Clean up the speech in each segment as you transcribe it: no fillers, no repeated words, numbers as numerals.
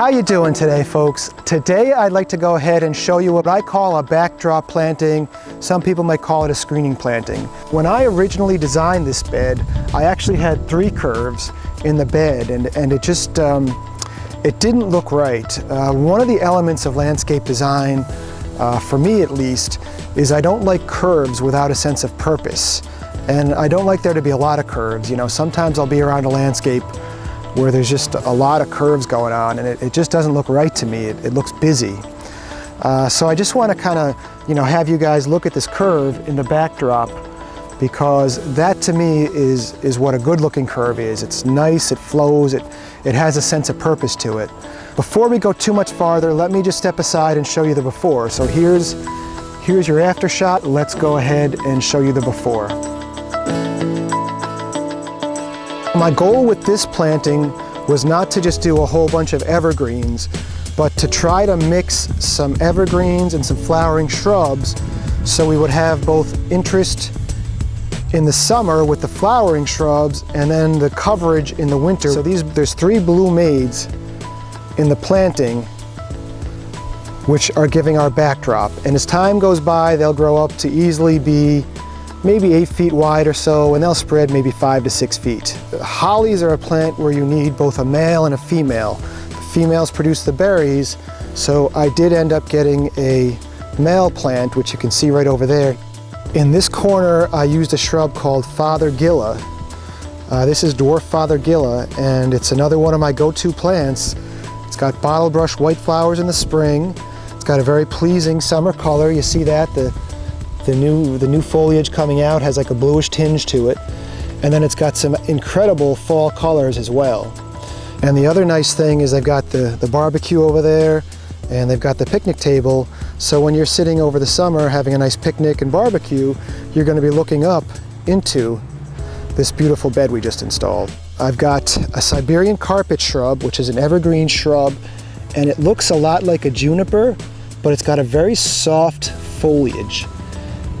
How you doing today, folks? Today I'd like to go ahead and show you what I call a backdrop planting. Some people might call it a screening planting. When I originally designed this bed, I actually had 3 curves in the bed, and it just it didn't look right. One of the elements of landscape design, for me at least, is I don't like curves without a sense of purpose. And I don't like there to be a lot of curves. You know, sometimes I'll be around a landscape where there's just a lot of curves going on, and it just doesn't look right to me. It looks busy. So I just want to kind of, have you guys look at this curve in the backdrop, because that to me is what a good looking curve is. It's nice, it flows, it has a sense of purpose to it. Before we go too much farther, let me just step aside and show you the before. So here's your after shot. Let's go ahead and show you the before. My goal with this planting was not to just do a whole bunch of evergreens, but to try to mix some evergreens and some flowering shrubs, so we would have both interest in the summer with the flowering shrubs and then the coverage in the winter. So there's 3 blue maids in the planting which are giving our backdrop. And as time goes by, they'll grow up to easily be maybe 8 feet wide or so, and they'll spread maybe 5 to 6 feet. Hollies are a plant where you need both a male and a female. The females produce the berries, so I did end up getting a male plant, which you can see right over there. In this corner, I used a shrub called Fothergilla. This is Dwarf Fothergilla, and it's another one of my go-to plants. It's got bottle brush white flowers in the spring. It's got a very pleasing summer color. You see that? The new foliage coming out has like a bluish tinge to it, and then it's got some incredible fall colors as well. And the other nice thing is they've got the barbecue over there, and they've got the picnic table, so when you're sitting over the summer having a nice picnic and barbecue, you're going to be looking up into this beautiful bed we just installed. I've got a Siberian carpet shrub, which is an evergreen shrub, and it looks a lot like a juniper, but it's got a very soft foliage.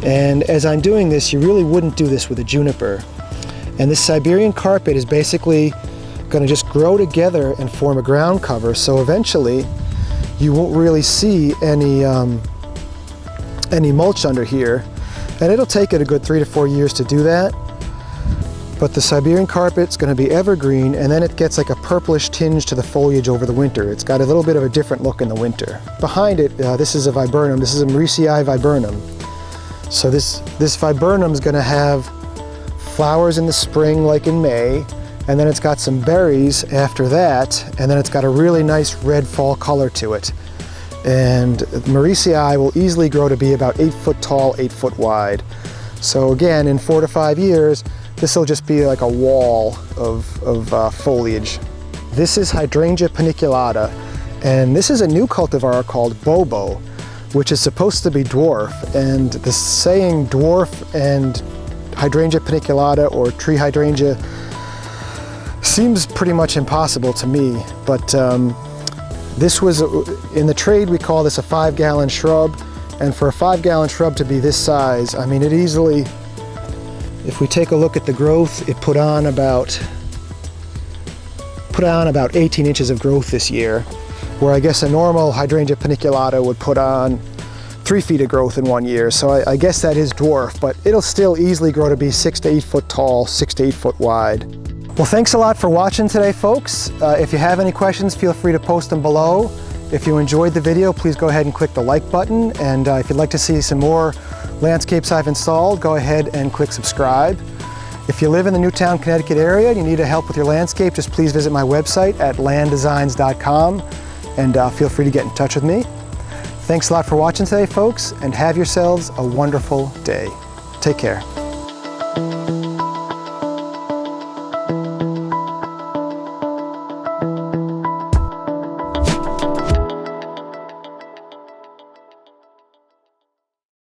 And as I'm doing this, you really wouldn't do this with a juniper. And this Siberian carpet is basically going to just grow together and form a ground cover, so eventually you won't really see any mulch under here. And it'll take it a good 3 to 4 years to do that. But the Siberian carpet's going to be evergreen, and then it gets like a purplish tinge to the foliage over the winter. It's got a little bit of a different look in the winter. Behind it, this is a Viburnum. This is a Mariesii Viburnum. So this Viburnum is going to have flowers in the spring, like in May, and then it's got some berries after that, and then it's got a really nice red fall color to it. And Mariesii will easily grow to be about 8 foot tall, 8 foot wide. So again, in 4 to 5 years, this will just be like a wall of foliage. This is Hydrangea paniculata, and this is a new cultivar called Bobo, which is supposed to be dwarf, and the saying dwarf and Hydrangea paniculata or tree hydrangea seems pretty much impossible to me, but this was, in the trade we call this a 5-gallon shrub, and for a 5-gallon shrub to be this size, I mean, it easily, if we take a look at the growth, it put on about 18 inches of growth this year, where I guess a normal Hydrangea paniculata would put on 3 feet of growth in 1 year. So I guess that is dwarf, but it'll still easily grow to be 6 to 8 foot tall, 6 to 8 foot wide. Well, thanks a lot for watching today, folks. If you have any questions, feel free to post them below. If you enjoyed the video, please go ahead and click the like button. And if you'd like to see some more landscapes I've installed, go ahead and click subscribe. If you live in the Newtown, Connecticut area and you need help with your landscape, just please visit my website at landdesigns.com. and feel free to get in touch with me. Thanks a lot for watching today, folks, and have yourselves a wonderful day. Take care.